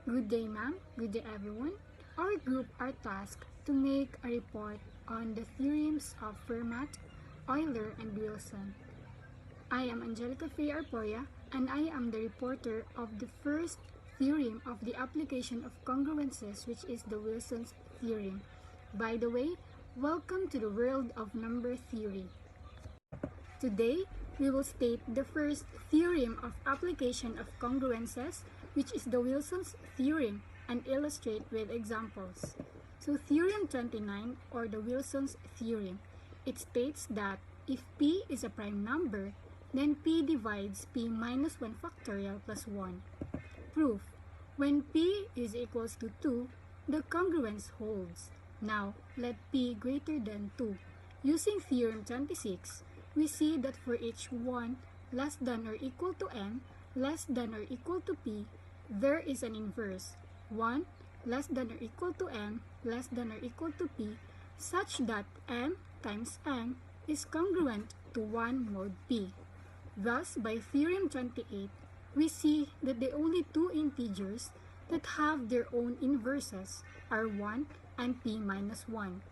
Good day, ma'am. Good day, everyone. Our group are tasked to make a report on the theorems of Fermat, Euler, and Wilson. I am Angelica Faye Arporia, and I am the reporter of the first theorem of the application of congruences, which is the Wilson's theorem. By the way, welcome to the world of number theory. Today, we will state the first theorem of application of congruences, which is the Wilson's theorem, and illustrate with examples. So theorem 29, or the Wilson's theorem, it states that if p is a prime number, then p divides p minus 1 factorial plus 1. Proof: when p is equals to 2, the congruence holds. Now, let p greater than 2. Using theorem 26, we see that for each 1 less than or equal to m less than or equal to p, there is an inverse, 1 less than or equal to m less than or equal to p, such that m times n is congruent to 1 mod p. Thus, by theorem 28, we see that the only two integers that have their own inverses are 1 and p minus 1.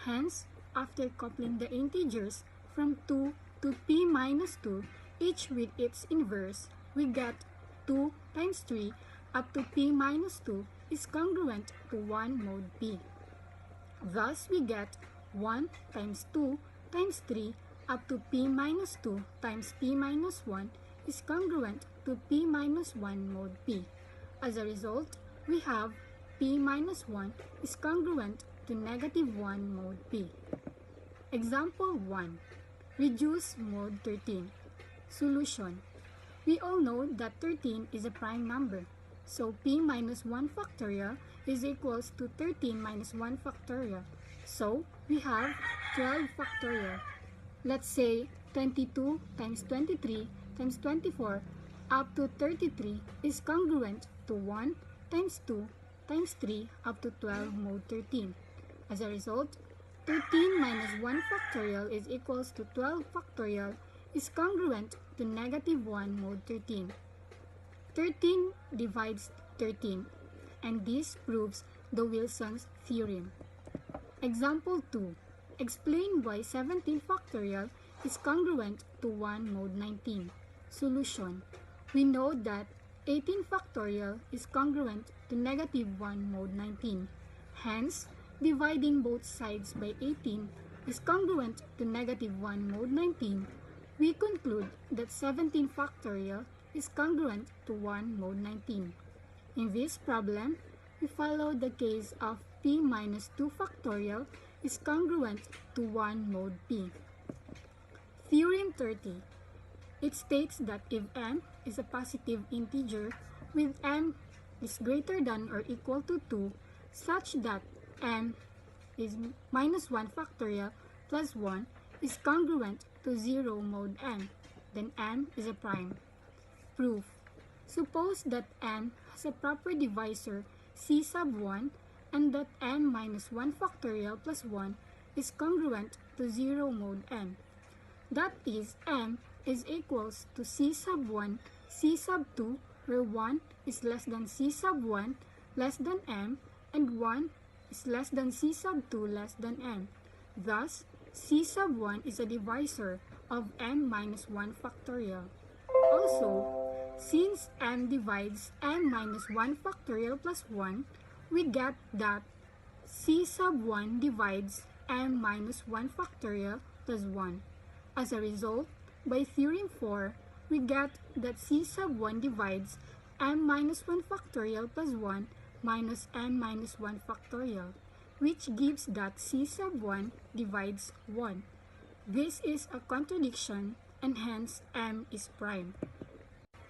Hence, after coupling the integers from 2 to p minus 2, each with its inverse, we get 2 times 3 up to p minus 2 is congruent to 1 mod p. Thus, we get 1 times 2 times 3 up to p minus 2 times p minus 1 is congruent to p minus 1 mod p. As a result, we have p minus 1 is congruent to negative 1 mod p. Example 1. Reduce mod 13. Solution. We all know that 13 is a prime number, so p minus 1 factorial is equals to 13 minus 1 factorial. So, we have 12 factorial. Let's say 22 times 23 times 24 up to 33 is congruent to 1 times 2 times 3 up to 12 mod 13. As a result, 13 minus 1 factorial is equals to 12 factorial is congruent to negative 1 mod 13. 13 divides 13, and this proves the Wilson's theorem. Example 2. Explain why 17 factorial is congruent to 1 mod 19. Solution. We know that 18 factorial is congruent to negative 1 mod 19. Hence, dividing both sides by 18 is congruent to negative 1 mod 19. We conclude that 17 factorial is congruent to 1 mod 19. In this problem, we follow the case of p minus 2 factorial is congruent to 1 mod p. Theorem 30. It states that if m is a positive integer with m is greater than or equal to 2, such that m is minus 1 factorial plus 1 is congruent to 0 mod n, then m is a prime. Proof. Suppose that m has a proper divisor c sub 1 and that m minus 1 factorial plus 1 is congruent to 0 mod n. That is, m is equals to c sub 1, c sub 2, where 1 is less than c sub 1 less than m, and 1 is less than c sub 2 less than m. Thus, c sub 1 is a divisor of m minus 1 factorial. Also, since m divides m minus 1 factorial plus 1, we get that c sub 1 divides m minus 1 factorial plus 1. As a result, by theorem 4, we get that c sub 1 divides m minus 1 factorial plus 1 minus m minus 1 factorial, which gives that c sub 1 divides 1. This is a contradiction, and hence m is prime.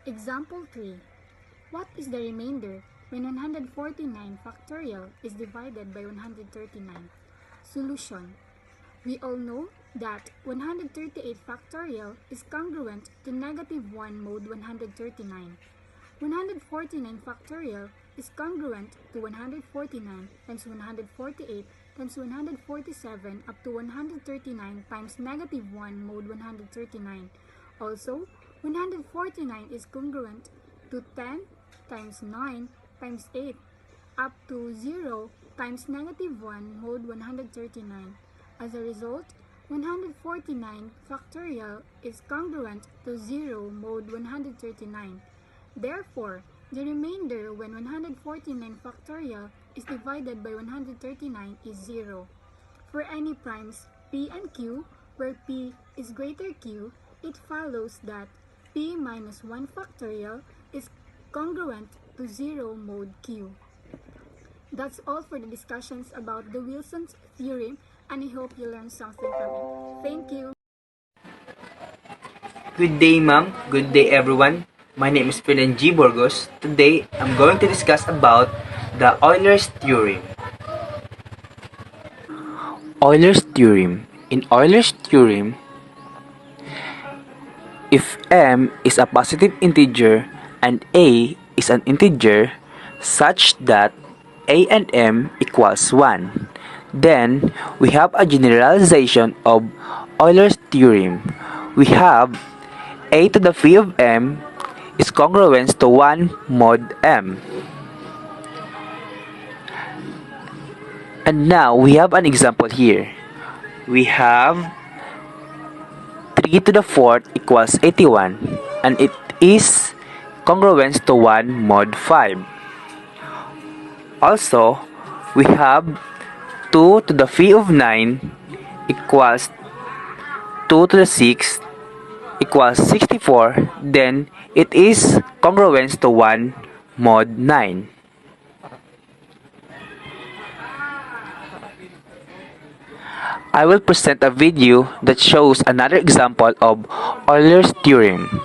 Example 3. What is the remainder when 149 factorial is divided by 139? Solution. We all know that 138 factorial is congruent to negative 1 mod 139. 149 factorial is congruent to 149 times 148 times 147 up to 139 times negative 1 mod 139. Also, 149 is congruent to 10 times 9 times 8 up to 0 times negative 1 mod 139. As a result, 149 factorial is congruent to 0 mod 139. Therefore, the remainder when 149 factorial is divided by 139 is 0. For any primes p and q, where p is greater q, it follows that p minus 1 factorial is congruent to 0 mod q. That's all for the discussions about the Wilson's theorem, and I hope you learned something from it. Thank you. Good day, ma'am. Good day, everyone. My name is Pinan G. Burgos. Today, I'm going to discuss about the Euler's theorem. Euler's theorem. In Euler's theorem, if m is a positive integer and a is an integer such that a and m equals 1, then we have a generalization of Euler's theorem. We have a to the phi of m is congruent to 1 mod m. And now we have an example here. We have 3 to the 4th equals 81, and it is congruent to 1 mod 5. Also, we have 2 to the phi of 9 equals 2 to the 6th equals 64, then it is congruent to 1 mod 9. I will present a video that shows another example of Euler's theorem.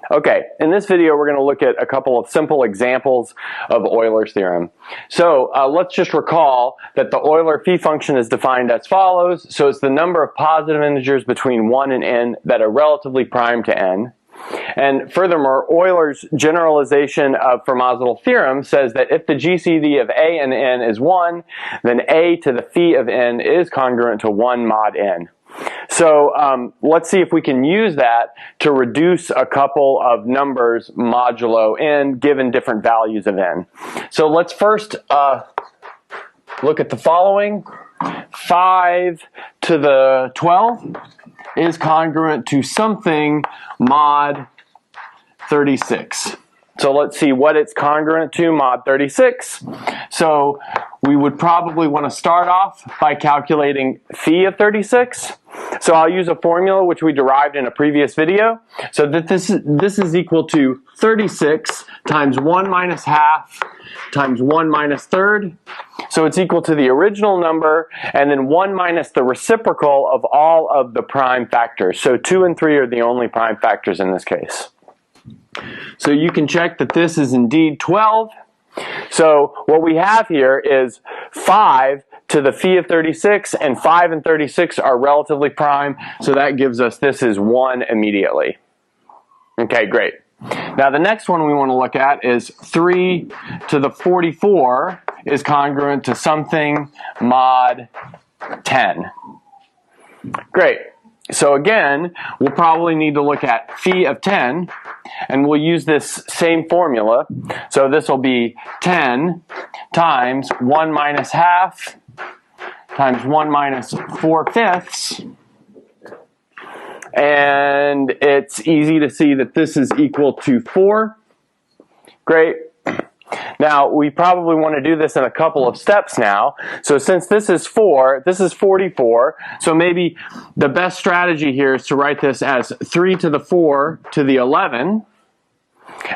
Okay, in this video we're going to look at a couple of simple examples of Euler's theorem. So let's just recall that the Euler phi function is defined as follows. So it's the number of positive integers between 1 and n that are relatively prime to n. And furthermore, Euler's generalization of Fermat's theorem says that if the GCD of a and n is 1, then a to the phi of n is congruent to 1 mod n. So let's see if we can use that to reduce a couple of numbers modulo n given different values of n. So let's first look at the following. 5 to the 12 is congruent to something mod 36. So let's see what it's congruent to, mod 36. So we would probably want to start off by calculating phi of 36. So I'll use a formula which we derived in a previous video. So that this is equal to 36 times 1 minus half times 1 minus third. So it's equal to the original number and then 1 minus the reciprocal of all of the prime factors. So 2 and 3 are the only prime factors in this case. So you can check that this is indeed 12. So what we have here is 5 to the phi of 36, and 5 and 36 are relatively prime, so that gives us this is 1 immediately. Okay, great. Now the next one we want to look at is 3 to the 44 is congruent to something mod 10. Great. So again, we'll probably need to look at phi of 10, and we'll use this same formula. So this will be 10 times 1 minus half times 1 minus 4/5. And it's easy to see that this is equal to 4. Great. Now, we probably want to do this in a couple of steps now. So since this is 4, this is 44. So maybe the best strategy here is to write this as 3 to the 4 to the 11.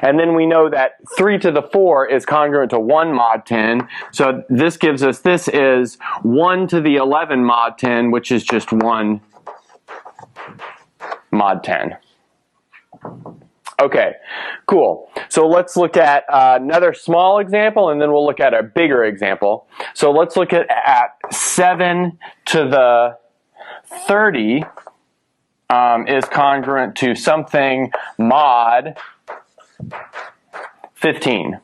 And then we know that 3 to the 4 is congruent to 1 mod 10. So this gives us, this is 1 to the 11 mod 10, which is just 1 mod 10. Okay, cool. So let's look at another small example, and then we'll look at a bigger example. So let's look at 7 to the 30 is congruent to something mod 15.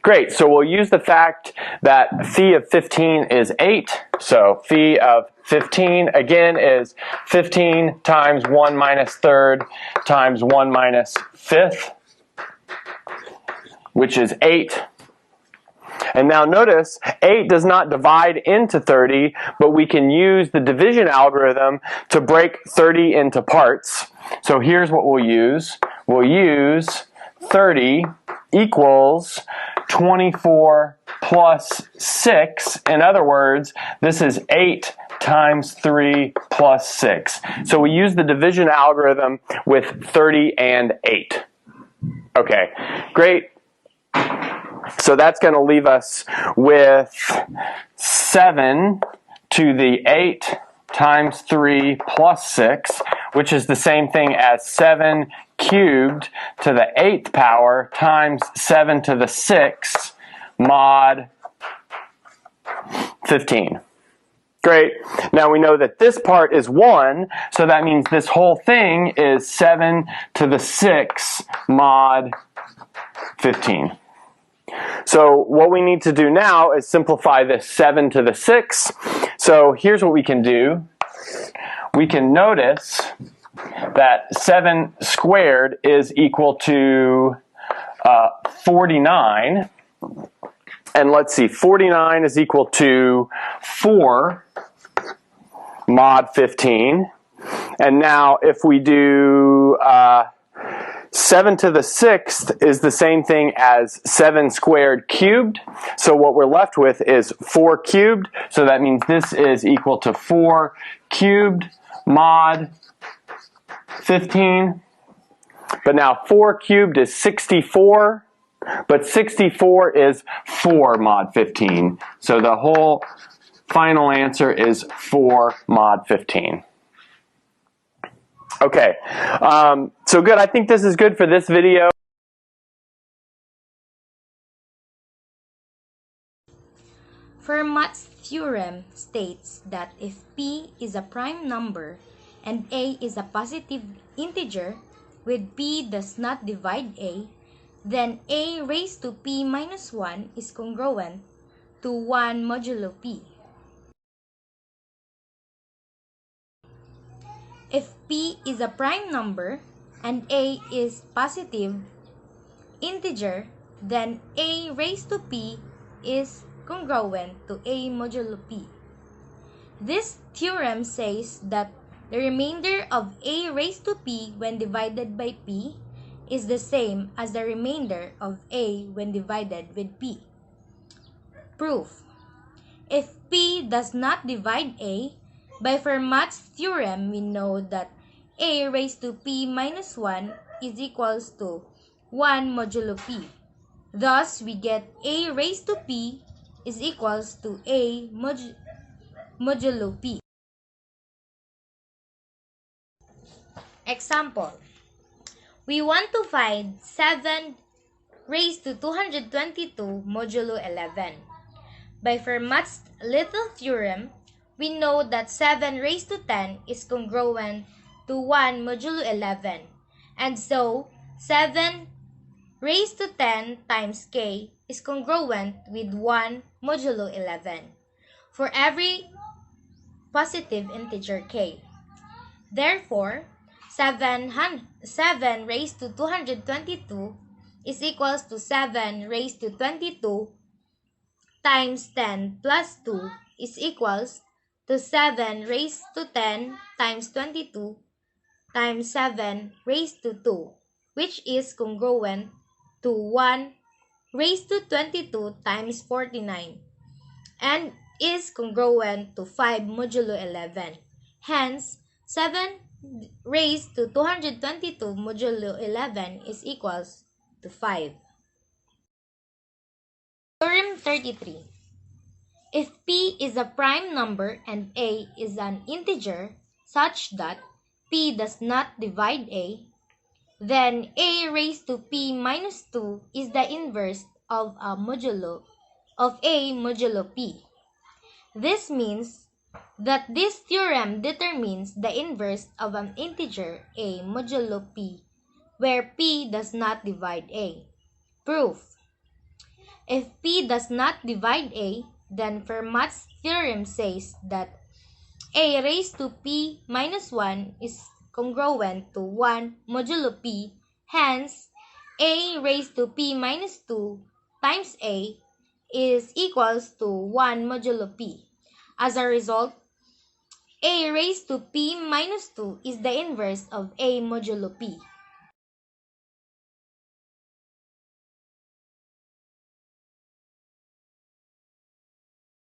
Great, so we'll use the fact that phi of 15 is 8. So phi of 15, again, is 15 times 1 minus third times 1 minus fifth, which is 8. And now notice, 8 does not divide into 30, but we can use the division algorithm to break 30 into parts. So here's what we'll use. We'll use 30 equals 24 plus 6. In other words, this is 8 times 3 plus 6. So we use the division algorithm with 30 and 8. Okay, great. So that's going to leave us with 7 to the 8 times 3 plus 6, which is the same thing as 7 cubed to the 8th power times 7 to the 6th mod 15. Great. Now we know that this part is 1, so that means this whole thing is 7 to the 6th mod 15. So what we need to do now is simplify this 7 to the 6th. So here's what we can do. We can notice that 7 squared is equal to 49. And let's see, 49 is equal to 4 mod 15. And now if we do 7 to the 6th is the same thing as 7 squared cubed. So what we're left with is 4 cubed. So that means this is equal to 4 cubed mod 15. But now 4 cubed is 64. But 64 is 4 mod 15. So the whole final answer is 4 mod 15. Okay, so good. I think this is good for this video. Fermat's theorem states that if P is a prime number and A is a positive integer with P does not divide A, then A raised to P minus 1 is congruent to 1 modulo P. If P is a prime number and A is positive integer, then A raised to P is congruent to A modulo P. This theorem says that the remainder of A raised to P when divided by P is the same as the remainder of A when divided with P. Proof. If P does not divide A, by Fermat's theorem, we know that A raised to P minus 1 is equals to 1 modulo P. Thus, we get A raised to P is equals to A modulo P. Example. We want to find 7 raised to 222 modulo 11. By Fermat's little theorem, we know that 7 raised to 10 is congruent to 1 modulo 11. And so, 7 raised to 10 times k is congruent with 1 modulo 11 for every positive integer k. Therefore, 7 raised to 222 is equals to 7 raised to 22 times 10 plus 2 is equals to 7 raised to 10 times 22 times 7 raised to 2, which is congruent to 1 raised to 22 times 49, and is congruent to 5 modulo 11. Hence, 7 raised to 222 modulo 11 is equals to 5. Theorem 33. If P is a prime number and A is an integer such that P does not divide A, then A raised to P minus 2 is the inverse of A modulo P. This means that this theorem determines the inverse of an integer A modulo P, where P does not divide A. Proof. If P does not divide A, then Fermat's theorem says that A raised to P minus 1 is congruent to 1 modulo P. Hence, A raised to P minus 2 times A is equals to 1 modulo P. As a result, A raised to P minus 2 is the inverse of A modulo P.